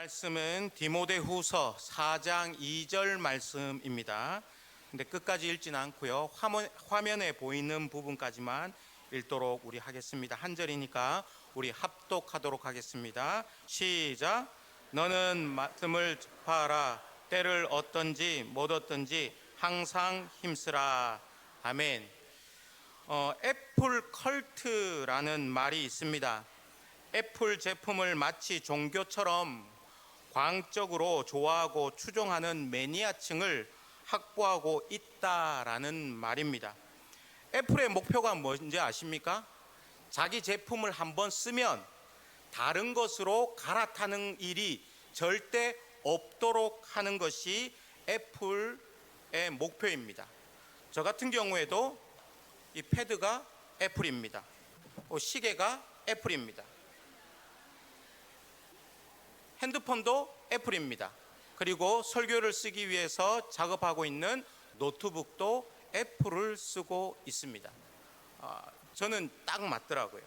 말씀은 디모데후서 4장 2절 말씀입니다. 근데 끝까지 읽지는 않고요. 화면에 보이는 부분까지만 읽도록 우리 하겠습니다. 한 절이니까 우리 합독하도록 하겠습니다. 시작. 너는 말씀을 접하라. 때를 얻든지 못 얻든지 항상 힘쓰라. 아멘. 애플 컬트라는 말이 있습니다. 애플 제품을 마치 종교처럼 광적으로 좋아하고 추종하는 매니아층을 확보하고 있다라는 말입니다. 애플의 목표가 뭔지 아십니까? 자기 제품을 한번 쓰면 다른 것으로 갈아타는 일이 절대 없도록 하는 것이 애플의 목표입니다. 저 같은 경우에도 이 패드가 애플입니다. 시계가 애플입니다. 핸드폰도 애플입니다. 그리고 설교를 쓰기 위해서 작업하고 있는 노트북도 애플을 쓰고 있습니다. 저는 딱 맞더라고요.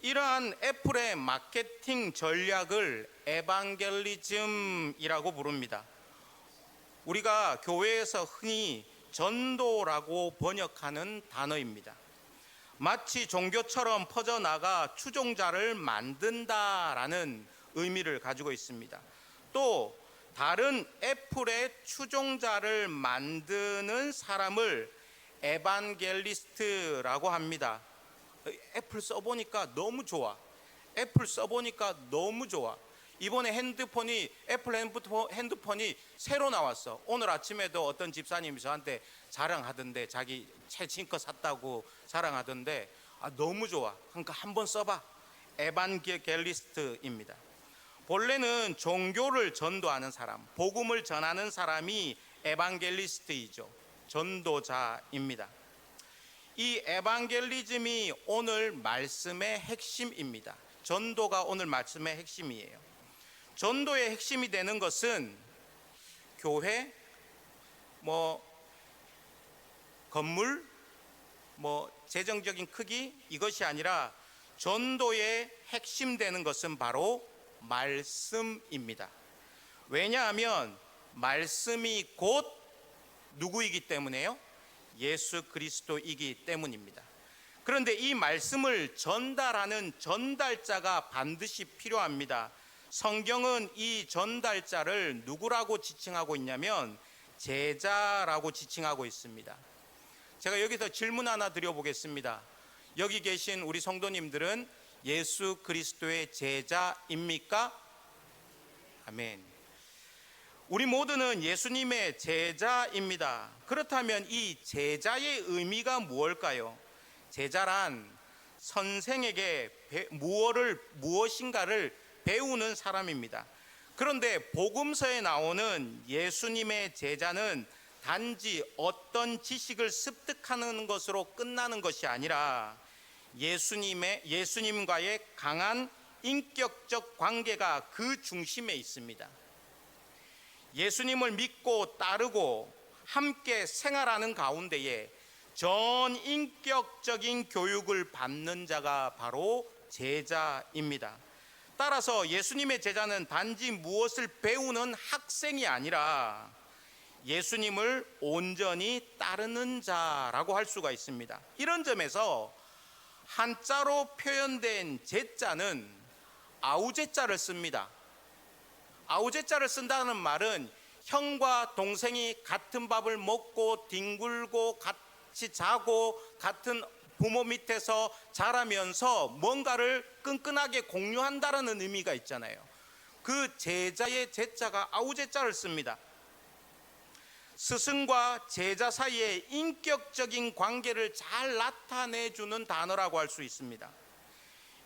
이러한 애플의 마케팅 전략을 에반겔리즘이라고 부릅니다. 우리가 교회에서 흔히 전도라고 번역하는 단어입니다. 마치 종교처럼 퍼져나가 추종자를 만든다라는 의미를 가지고 있습니다. 또 다른 애플의 추종자를 만드는 사람을 에반겔리스트라고 합니다. 애플 써보니까 너무 좋아. 애플 써보니까 너무 좋아. 이번에 애플 핸드폰이 새로 나왔어. 오늘 아침에도 어떤 집사님이 저한테 자랑하던데, 자기 최신 거 샀다고 자랑하던데, 너무 좋아. 그러니까 한번 써봐. 에반겔리스트입니다. 본래는 종교를 전도하는 사람, 복음을 전하는 사람이 에반겔리스트이죠. 전도자입니다. 이 에반겔리즘이 오늘 말씀의 핵심입니다. 전도가 오늘 말씀의 핵심이에요. 전도의 핵심이 되는 것은 교회, 건물, 재정적인 크기, 이것이 아니라 전도의 핵심 되는 것은 바로 말씀입니다. 왜냐하면 말씀이 곧 누구이기 때문에요? 예수 그리스도이기 때문입니다. 그런데 이 말씀을 전달하는 전달자가 반드시 필요합니다. 성경은 이 전달자를 누구라고 지칭하고 있냐면 제자라고 지칭하고 있습니다. 제가 여기서 질문 하나 드려보겠습니다. 여기 계신 우리 성도님들은 예수 그리스도의 제자입니까? 아멘. 우리 모두는 예수님의 제자입니다. 그렇다면 이 제자의 의미가 무엇일까요? 제자란 선생에게 무엇인가를 배우는 사람입니다. 그런데 복음서에 나오는 예수님의 제자는 단지 어떤 지식을 습득하는 것으로 끝나는 것이 아니라 예수님과의 강한 인격적 관계가 그 중심에 있습니다. 예수님을 믿고 따르고 함께 생활하는 가운데에 전인격적인 교육을 받는 자가 바로 제자입니다. 따라서 예수님의 제자는 단지 무엇을 배우는 학생이 아니라 예수님을 온전히 따르는 자라고 할 수가 있습니다. 이런 점에서 한자로 표현된 제자는 아우제자를 씁니다. 아우제자를 쓴다는 말은 형과 동생이 같은 밥을 먹고 뒹굴고 같이 자고 같은 부모 밑에서 자라면서 뭔가를 끈끈하게 공유한다는 의미가 있잖아요. 그 제자의 제자가 아우제자를 씁니다. 스승과 제자 사이의 인격적인 관계를 잘 나타내주는 단어라고 할 수 있습니다.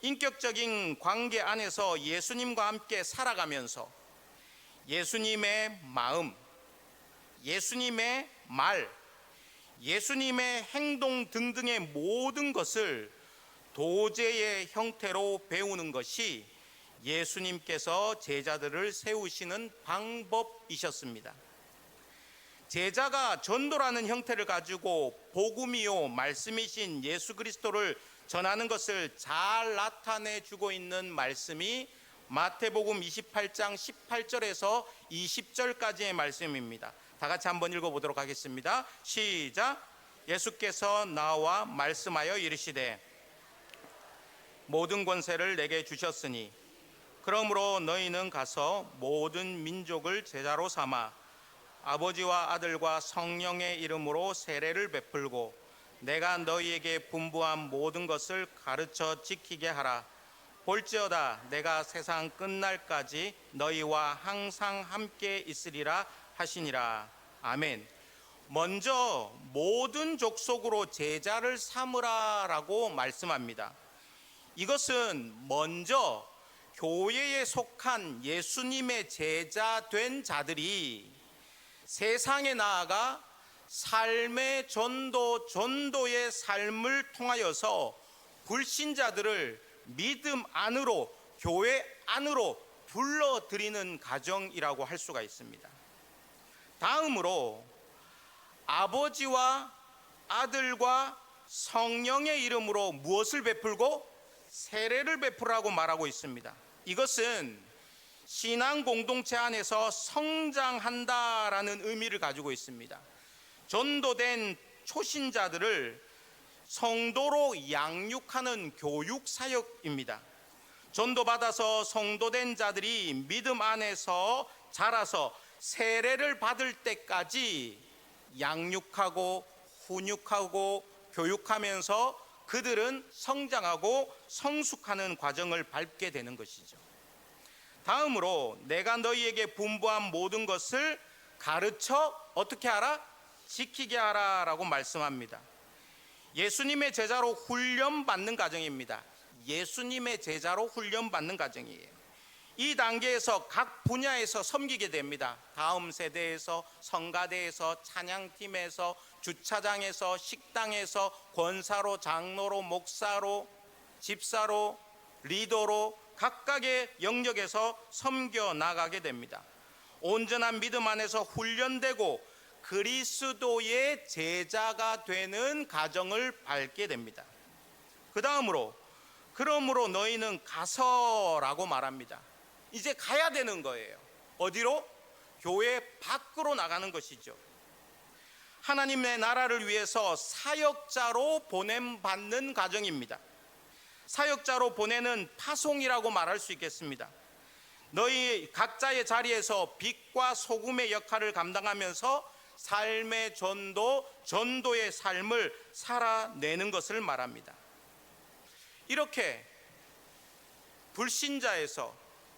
인격적인 관계 안에서 예수님과 함께 살아가면서 예수님의 마음, 예수님의 말, 예수님의 행동 등등의 모든 것을 도제의 형태로 배우는 것이 예수님께서 제자들을 세우시는 방법이셨습니다. 제자가 전도라는 형태를 가지고 복음이요 말씀이신 예수 그리스도를 전하는 것을 잘 나타내 주고 있는 말씀이 마태복음 28장 18절에서 20절까지의 말씀입니다. 다 같이 한번 읽어보도록 하겠습니다. 시작. 예수께서 나와 말씀하여 이르시되 모든 권세를 내게 주셨으니 그러므로 너희는 가서 모든 민족을 제자로 삼아 아버지와 아들과 성령의 이름으로 세례를 베풀고 내가 너희에게 분부한 모든 것을 가르쳐 지키게 하라. 볼지어다 내가 세상 끝날까지 너희와 항상 함께 있으리라 하시니라. 아멘. 먼저 모든 족속으로 제자를 삼으라라고 말씀합니다. 이것은 먼저 교회에 속한 예수님의 제자 된 자들이 세상에 나아가 삶의 전도의 삶을 통하여서 불신자들을 믿음 안으로, 교회 안으로 불러들이는 과정이라고 할 수가 있습니다. 다음으로 아버지와 아들과 성령의 이름으로 무엇을 베풀고 세례를 베풀라고 말하고 있습니다. 이것은 신앙 공동체 안에서 성장한다라는 의미를 가지고 있습니다. 전도된 초신자들을 성도로 양육하는 교육 사역입니다. 전도받아서 성도된 자들이 믿음 안에서 자라서 세례를 받을 때까지 양육하고 훈육하고 교육하면서 그들은 성장하고 성숙하는 과정을 밟게 되는 것이죠. 다음으로 내가 너희에게 분부한 모든 것을 가르쳐 어떻게 하라? 지키게 하라라고 말씀합니다. 예수님의 제자로 훈련받는 과정입니다. 예수님의 제자로 훈련받는 과정이에요. 이 단계에서 각 분야에서 섬기게 됩니다. 다음 세대에서, 성가대에서, 찬양팀에서, 주차장에서, 식당에서, 권사로, 장로로, 목사로, 집사로, 리더로 각각의 영역에서 섬겨 나가게 됩니다. 온전한 믿음 안에서 훈련되고 그리스도의 제자가 되는 과정을 밟게 됩니다. 그 다음으로 그러므로 너희는 가서라고 말합니다. 이제 가야 되는 거예요. 어디로? 교회 밖으로 나가는 것이죠. 하나님의 나라를 위해서 사역자로 보냄받는 과정입니다. 사역자로 보내는 파송이라고 말할 수 있겠습니다. 너희 각자의 자리에서 빛과 소금의 역할을 감당하면서 삶의 전도의 삶을 살아내는 것을 말합니다. 이렇게 불신자에서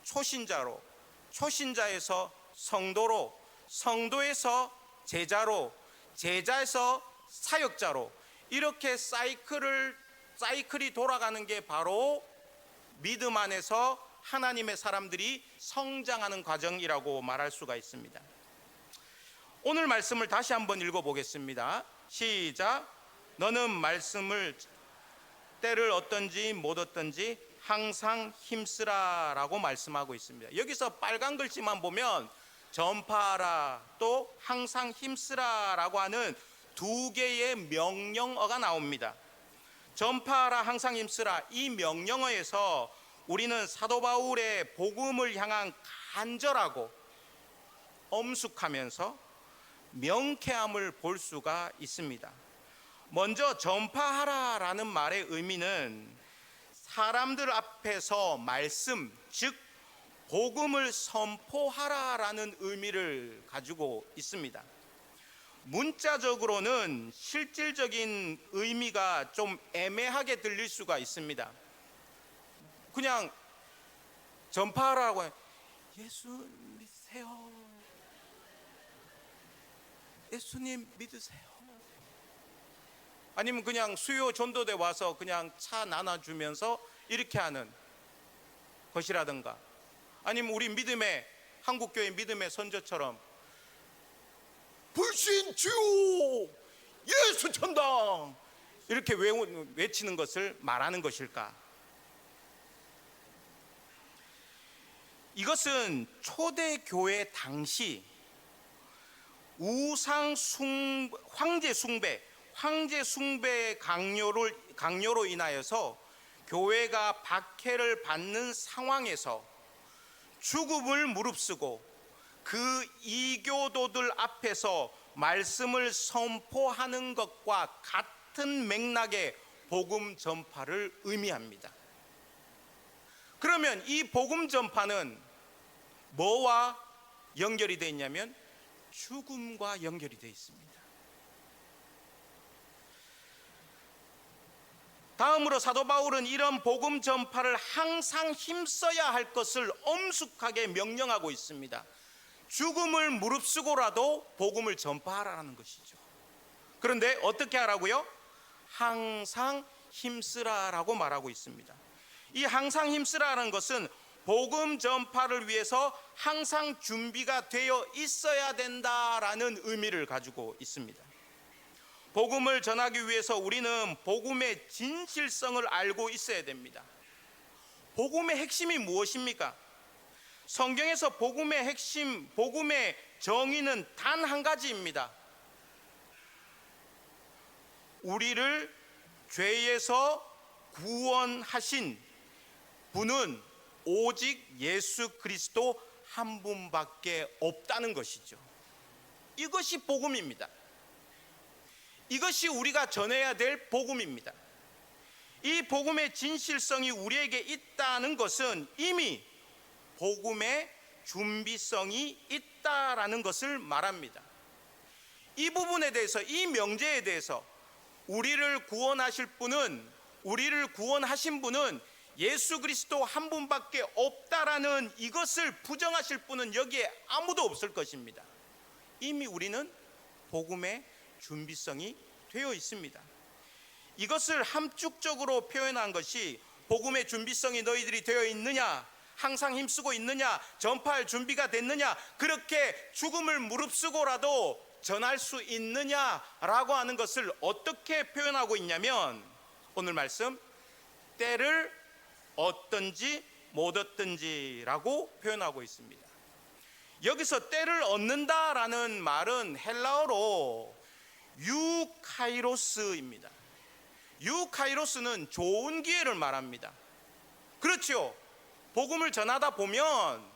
초신자로, 초신자에서 성도로, 성도에서 제자로, 제자에서 사역자로 이렇게 사이클이 돌아가는 게 바로 믿음 안에서 하나님의 사람들이 성장하는 과정이라고 말할 수가 있습니다. 오늘 말씀을 다시 한번 읽어보겠습니다. 시작. 너는 말씀을 때를 얻든지 못 얻든지 항상 힘쓰라라고 말씀하고 있습니다. 여기서 빨간 글씨만 보면 전파하라 또 항상 힘쓰라라고 하는 두 개의 명령어가 나옵니다. 전파하라 항상 힘쓰라 이 명령어에서 우리는 사도 바울의 복음을 향한 간절하고 엄숙하면서 명쾌함을 볼 수가 있습니다. 먼저 전파하라라는 말의 의미는 사람들 앞에서 말씀, 즉 복음을 선포하라라는 의미를 가지고 있습니다. 문자적으로는 실질적인 의미가 좀 애매하게 들릴 수가 있습니다. 그냥 전파하라고 해요. 예수 믿으세요. 예수님 믿으세요. 아니면 그냥 수요 전도대 와서 그냥 차 나눠주면서 이렇게 하는 것이라든가, 아니면 우리 믿음의 한국교회 믿음의 선조처럼 불신 주요 예수 천당 이렇게 외치는 것을 말하는 것일까? 이것은 초대교회 당시 황제 숭배의 강요로 인하여서 교회가 박해를 받는 상황에서 죽음을 무릅쓰고 그 이교도들 앞에서 말씀을 선포하는 것과 같은 맥락의 복음 전파를 의미합니다. 그러면 이 복음 전파는 뭐와 연결이 되어 있냐면 죽음과 연결이 되어 있습니다. 다음으로 사도 바울은 이런 복음 전파를 항상 힘써야 할 것을 엄숙하게 명령하고 있습니다. 죽음을 무릅쓰고라도 복음을 전파하라는 것이죠. 그런데 어떻게 하라고요? 항상 힘쓰라라고 말하고 있습니다. 이 항상 힘쓰라는 것은 복음 전파를 위해서 항상 준비가 되어 있어야 된다라는 의미를 가지고 있습니다. 복음을 전하기 위해서 우리는 복음의 진실성을 알고 있어야 됩니다. 복음의 핵심이 무엇입니까? 성경에서 복음의 핵심, 복음의 정의는 단 한 가지입니다. 우리를 죄에서 구원하신 분은 오직 예수 그리스도 한 분밖에 없다는 것이죠. 이것이 복음입니다. 이것이 우리가 전해야 될 복음입니다. 이 복음의 진실성이 우리에게 있다는 것은 이미 복음의 준비성이 있다라는 것을 말합니다. 이 부분에 대해서, 이 명제에 대해서 우리를 구원하실 분은, 우리를 구원하신 분은 예수 그리스도 한 분밖에 없다라는 이것을 부정하실 분은 여기에 아무도 없을 것입니다. 이미 우리는 복음의 준비성이 되어 있습니다. 이것을 함축적으로 표현한 것이 복음의 준비성이 너희들이 되어 있느냐, 항상 힘쓰고 있느냐, 전파할 준비가 됐느냐, 그렇게 죽음을 무릅쓰고라도 전할 수 있느냐라고 하는 것을 어떻게 표현하고 있냐면 오늘 말씀 때를 얻든지 못 얻든지라고 표현하고 있습니다. 여기서 때를 얻는다라는 말은 헬라어로 유카이로스입니다. 유카이로스는 좋은 기회를 말합니다. 그렇죠. 복음을 전하다 보면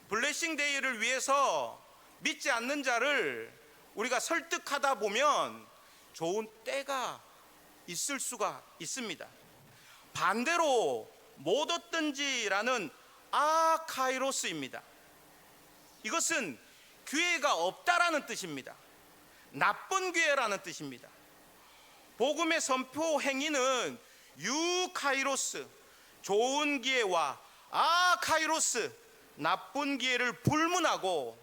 블레싱 데이를 위해서 믿지 않는 자를 우리가 설득하다 보면 좋은 때가 있을 수가 있습니다. 반대로 못 얻든지라는 아카이로스입니다. 이것은 기회가 없다라는 뜻입니다. 나쁜 기회라는 뜻입니다. 복음의 선포 행위는 유카이로스, 좋은 기회와 아카이로스, 나쁜 기회를 불문하고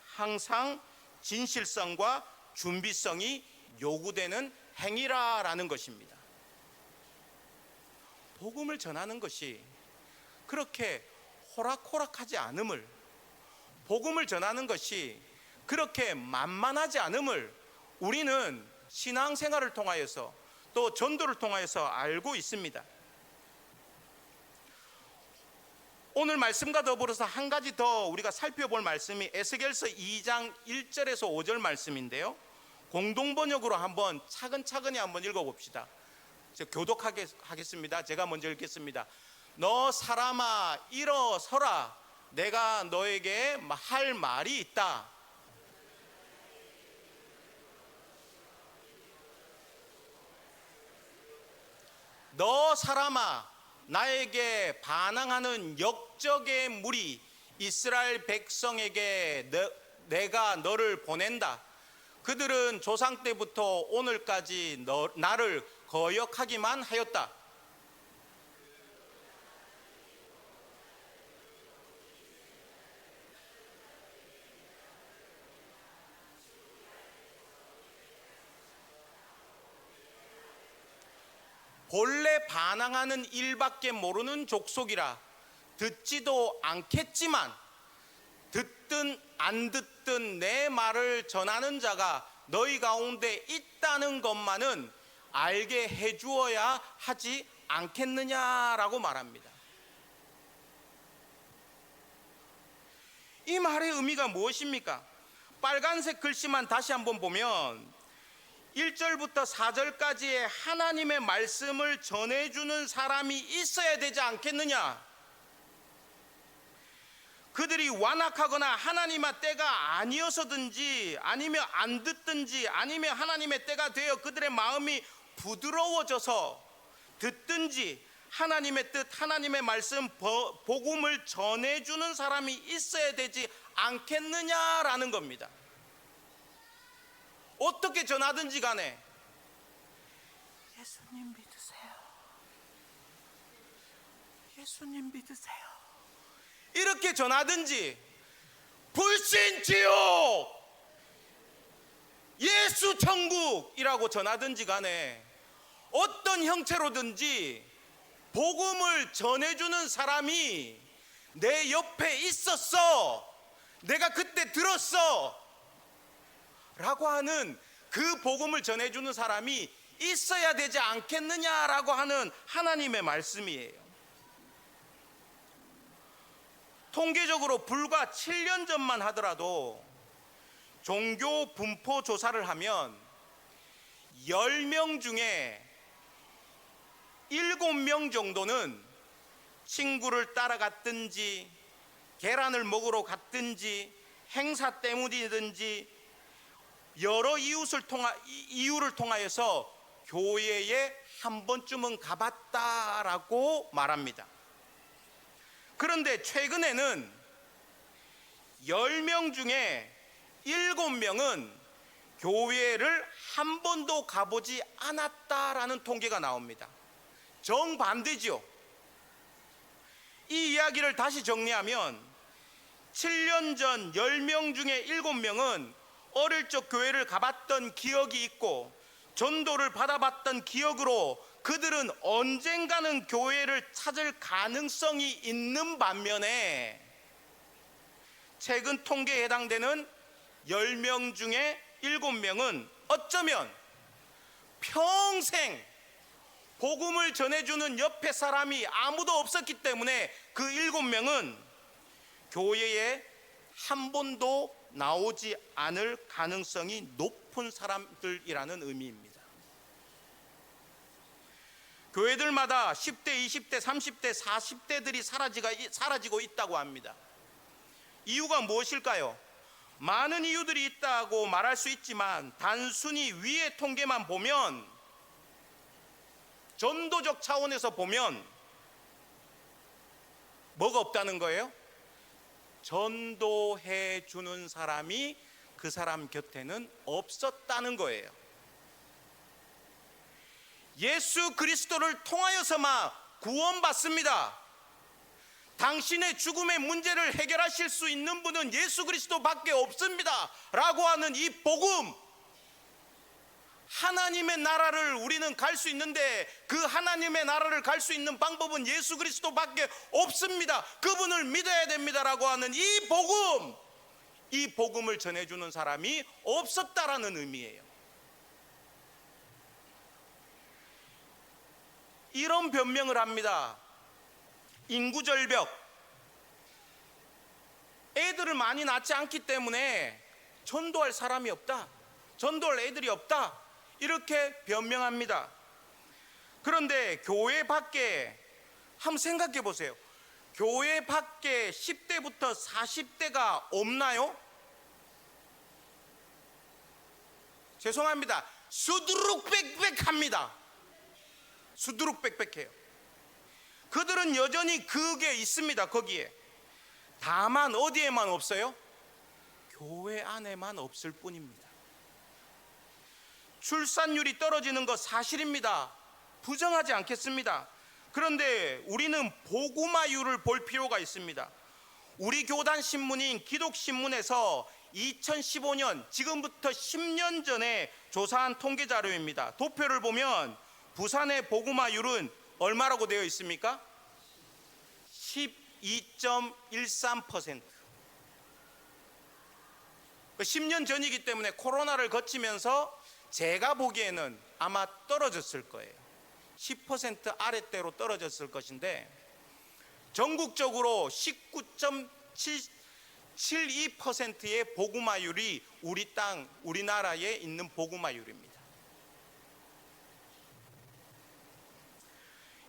항상 진실성과 준비성이 요구되는 행위라는 것입니다. 복음을 전하는 것이 그렇게 호락호락하지 않음을, 복음을 전하는 것이 그렇게 만만하지 않음을 우리는 신앙생활을 통하여서 또 전도를 통하여서 알고 있습니다. 오늘 말씀과 더불어서 한 가지 더 우리가 살펴볼 말씀이 에스겔서 2장 1절에서 5절 말씀인데요, 공동번역으로 한번 차근차근히 한번 읽어봅시다. 제가 교독하겠습니다. 제가 먼저 읽겠습니다. 너 사람아 일어서라, 내가 너에게 할 말이 있다. 너 사람아, 나에게 반항하는 역적의 무리 이스라엘 백성에게 내가 너를 보낸다. 그들은 조상 때부터 오늘까지 나를 거역하기만 하였다. 본래 반항하는 일밖에 모르는 족속이라 듣지도 않겠지만 듣든 안 듣든 내 말을 전하는 자가 너희 가운데 있다는 것만은 알게 해주어야 하지 않겠느냐라고 말합니다. 이 말의 의미가 무엇입니까? 빨간색 글씨만 다시 한번 보면 1절부터 4절까지의 하나님의 말씀을 전해주는 사람이 있어야 되지 않겠느냐? 그들이 완악하거나 하나님의 때가 아니어서든지 아니면 안 듣든지 아니면 하나님의 때가 되어 그들의 마음이 부드러워져서 듣든지 하나님의 뜻, 하나님의 말씀, 복음을 전해주는 사람이 있어야 되지 않겠느냐라는 겁니다. 어떻게 전하든지 간에 예수님 믿으세요. 예수님 믿으세요. 이렇게 전하든지 불신 지옥, 예수 천국이라고 전하든지 간에 어떤 형태로든지 복음을 전해주는 사람이 내 옆에 있었어, 내가 그때 들었어 라고 하는 그 복음을 전해주는 사람이 있어야 되지 않겠느냐라고 하는 하나님의 말씀이에요. 통계적으로 불과 7년 전만 하더라도 종교 분포 조사를 하면 10명 중에 7명 정도는 친구를 따라갔든지 계란을 먹으러 갔든지 행사 때문이든지 여러 이유를 통하여서 교회에 한 번쯤은 가봤다라고 말합니다. 그런데 최근에는 10명 중에 7명은 교회를 한 번도 가보지 않았다라는 통계가 나옵니다. 정반대죠. 이 이야기를 다시 정리하면 7년 전 10명 중에 7명은 어릴 적 교회를 가봤던 기억이 있고 전도를 받아봤던 기억으로 그들은 언젠가는 교회를 찾을 가능성이 있는 반면에 최근 통계에 해당되는 10명 중에 7명은 어쩌면 평생 복음을 전해주는 옆에 사람이 아무도 없었기 때문에 그 7명은 교회에 한 번도 나오지 않을 가능성이 높은 사람들이라는 의미입니다. 교회들마다 10대, 20대, 30대, 40대들이 사라지고 있다고 합니다. 이유가 무엇일까요? 많은 이유들이 있다고 말할 수 있지만 단순히 위의 통계만 보면, 전도적 차원에서 보면 뭐가 없다는 거예요? 전도해 주는 사람이 그 사람 곁에는 없었다는 거예요. 예수 그리스도를 통하여서만 구원받습니다. 당신의 죽음의 문제를 해결하실 수 있는 분은 예수 그리스도밖에 없습니다 라고 하는 이 복음, 하나님의 나라를 우리는 갈 수 있는데 그 하나님의 나라를 갈 수 있는 방법은 예수 그리스도밖에 없습니다, 그분을 믿어야 됩니다 라고 하는 이 복음, 이 복음을 전해주는 사람이 없었다라는 의미예요. 이런 변명을 합니다. 인구절벽, 애들을 많이 낳지 않기 때문에 전도할 사람이 없다, 전도할 애들이 없다, 이렇게 변명합니다. 그런데 교회 밖에 한번 생각해 보세요. 교회 밖에 10대부터 40대가 없나요? 죄송합니다. 수두룩빽빽합니다. 수두룩빽빽해요. 그들은 여전히 그게 있습니다. 거기에. 다만 어디에만 없어요? 교회 안에만 없을 뿐입니다. 출산율이 떨어지는 것 사실입니다. 부정하지 않겠습니다. 그런데 우리는 복음화율을 볼 필요가 있습니다. 우리 교단 신문인 기독신문에서 2015년, 지금부터 10년 전에 조사한 통계 자료입니다. 도표를 보면 부산의 복음화율은 얼마라고 되어 있습니까? 12.13%. 10년 전이기 때문에 코로나를 거치면서 제가 보기에는 아마 떨어졌을 거예요. 10% 아랫대로 떨어졌을 것인데 전국적으로 19.72%의 복음화율이 우리 땅, 우리나라에 있는 복음화율입니다.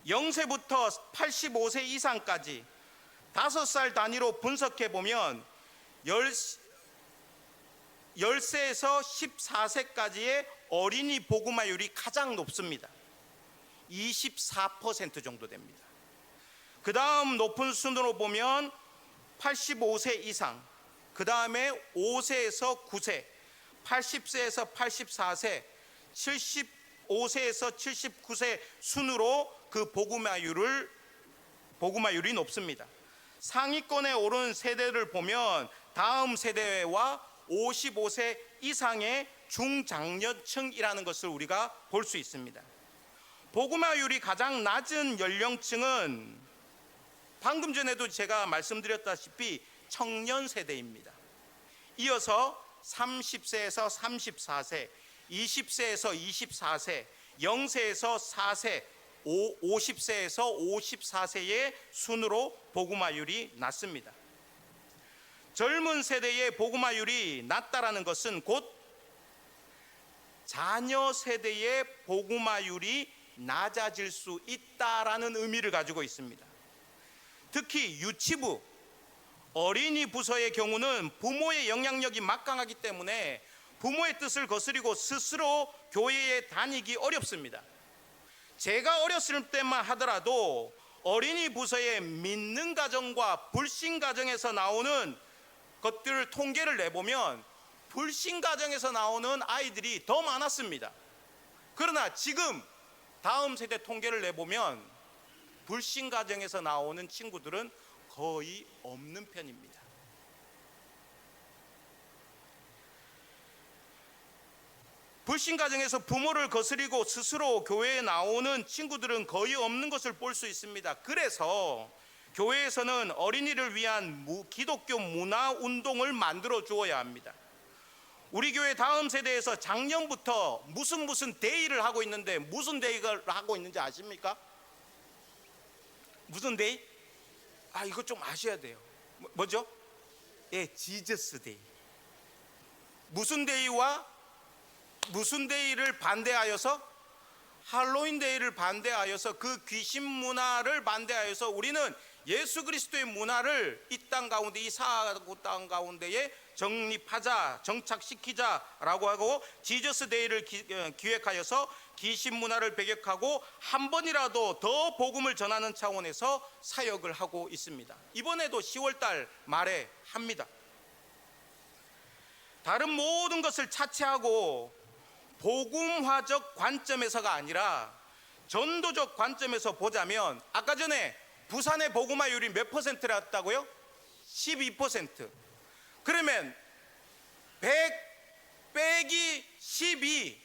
0세부터 85세 이상까지 5살 단위로 분석해 보면 10세에서 14세까지의 어린이 복음화율이 가장 높습니다. 24% 정도 됩니다. 그 다음 높은 순으로 보면 85세 이상, 그 다음에 5세에서 9세, 80세에서 84세, 75세에서 79세 순으로 그 복음화율이 높습니다. 상위권에 오른 세대를 보면 다음 세대와 55세 이상의 중장년층이라는 것을 우리가 볼 수 있습니다. 복음화율이 가장 낮은 연령층은 방금 전에도 제가 말씀드렸다시피 청년 세대입니다. 이어서 30세에서 34세, 20세에서 24세, 0세에서 4세, 50세에서 54세의 순으로 복음화율이 낮습니다. 젊은 세대의 복음화율이 낮다라는 것은 곧 자녀 세대의 복음화율이 낮아질 수 있다라는 의미를 가지고 있습니다. 특히 유치부, 어린이 부서의 경우는 부모의 영향력이 막강하기 때문에 부모의 뜻을 거스리고 스스로 교회에 다니기 어렵습니다. 제가 어렸을 때만 하더라도 어린이 부서의 믿는 가정과 불신 가정에서 나오는 것들을 통계를 내보면 불신 가정에서 나오는 아이들이 더 많았습니다. 그러나 지금 다음 세대 통계를 내보면 불신 가정에서 나오는 친구들은 거의 없는 편입니다. 불신 가정에서 부모를 거스리고 스스로 교회에 나오는 친구들은 거의 없는 것을 볼 수 있습니다. 그래서 교회에서는 어린이를 위한 기독교 문화 운동을 만들어 주어야 합니다. 우리 교회 다음 세대에서 작년부터 무슨 데이를 하고 있는데 무슨 데이를 하고 있는지 아십니까? 무슨 데이? 이거 좀 아셔야 돼요. 뭐죠? 예, 지저스 데이. 무슨 데이와 무슨 데이를 반대하여서? 할로윈 데이를 반대하여서 그 귀신 문화를 반대하여서 우리는 예수 그리스도의 문화를 이 땅 가운데, 이 사고 땅 가운데에 정립하자, 정착시키자라고 하고 지저스 데이를 기획하여서 귀신 문화를 배격하고 한 번이라도 더 복음을 전하는 차원에서 사역을 하고 있습니다. 이번에도 10월 달 말에 합니다. 다른 모든 것을 차치하고 복음화적 관점에서가 아니라 전도적 관점에서 보자면 아까 전에 부산의 복음화율이 몇 %였다고요? 12%. 그러면 100 빼기 12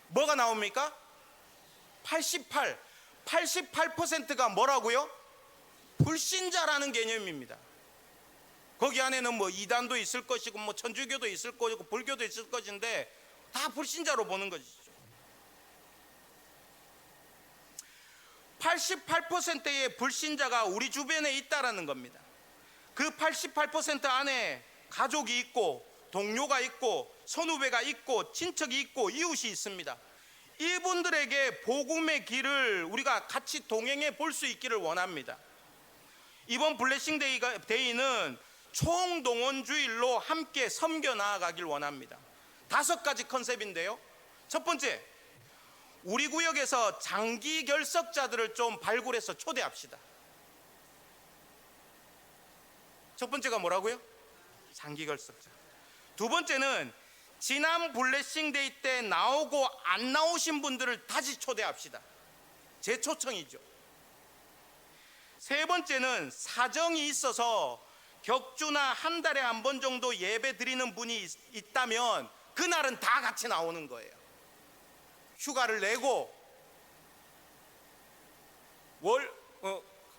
뭐가 나옵니까? 88. 88%가 뭐라고요? 불신자라는 개념입니다. 거기 안에는 뭐 이단도 있을 것이고 뭐 천주교도 있을 것이고 불교도 있을 것인데 다 불신자로 보는 것이죠. 88%의 불신자가 우리 주변에 있다라는 겁니다. 그 88% 안에 가족이 있고 동료가 있고 선후배가 있고 친척이 있고 이웃이 있습니다. 이분들에게 복음의 길을 우리가 같이 동행해 볼 수 있기를 원합니다. 이번 블레싱 데이는 총동원주일로 함께 섬겨 나아가길 원합니다. 5가지 컨셉인데요. 첫 번째, 우리 구역에서 장기 결석자들을 좀 발굴해서 초대합시다. 첫 번째가 뭐라고요? 장기 결석자. 두 번째는 지난 블레싱 데이 때 나오고 안 나오신 분들을 다시 초대합시다. 제 초청이죠. 세 번째는 사정이 있어서 격주나 한 달에 한 번 정도 예배 드리는 분이 있다면 그날은 다 같이 나오는 거예요. 휴가를 내고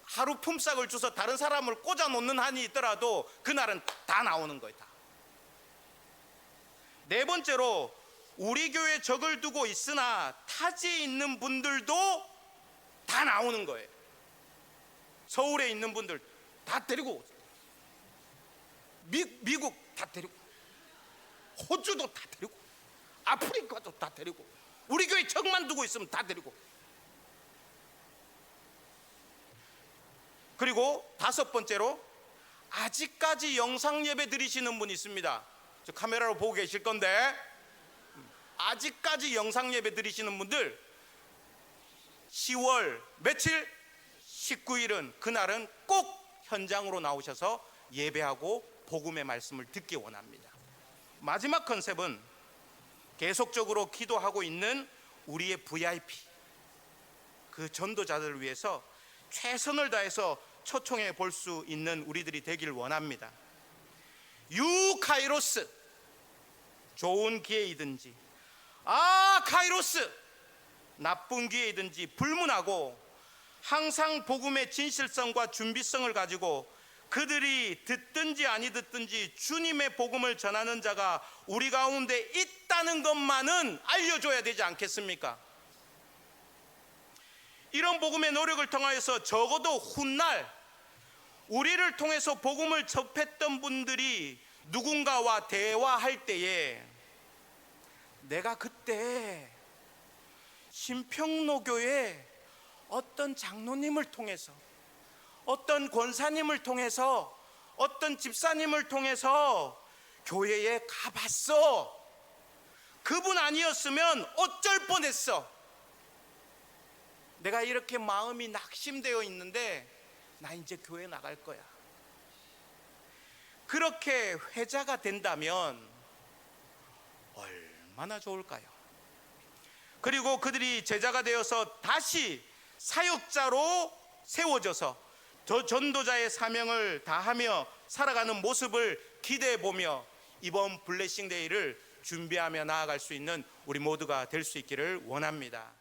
하루 품삯을 줘서 다른 사람을 꽂아 놓는 한이 있더라도 그날은 다 나오는 거예요. 다. 네 번째로 우리 교회 적을 두고 있으나 타지에 있는 분들도 다 나오는 거예요. 서울에 있는 분들 다 데리고 미국 다 데리고 호주도 다 데리고 아프리카도 다 데리고 우리 교회 적만 두고 있으면 다 데리고. 그리고 5번째로 아직까지 영상 예배 드리시는 분 있습니다. 저 카메라로 보고 계실 건데, 아직까지 영상 예배 드리시는 분들 10월 며칠? 19일은 그날은 꼭 현장으로 나오셔서 예배하고 복음의 말씀을 듣기 원합니다. 마지막 컨셉은 계속적으로 기도하고 있는 우리의 VIP, 그 전도자들을 위해서 최선을 다해서 초청해 볼 수 있는 우리들이 되길 원합니다. 카이로스, 좋은 기회이든지 카이로스, 나쁜 기회이든지 불문하고 항상 복음의 진실성과 준비성을 가지고 그들이 듣든지 아니 듣든지 주님의 복음을 전하는 자가 우리 가운데 있다는 것만은 알려줘야 되지 않겠습니까? 이런 복음의 노력을 통하여서 적어도 훗날 우리를 통해서 복음을 접했던 분들이 누군가와 대화할 때에 내가 그때 신평로교회 어떤 장로님을 통해서, 어떤 권사님을 통해서, 어떤 집사님을 통해서 교회에 가봤어. 그분 아니었으면 어쩔 뻔했어. 내가 이렇게 마음이 낙심되어 있는데 나 이제 교회 나갈 거야. 그렇게 회자가 된다면 얼마나 좋을까요? 그리고 그들이 제자가 되어서 다시 사역자로 세워져서 저 전도자의 사명을 다하며 살아가는 모습을 기대해 보며 이번 블레싱 데이를 준비하며 나아갈 수 있는 우리 모두가 될 수 있기를 원합니다.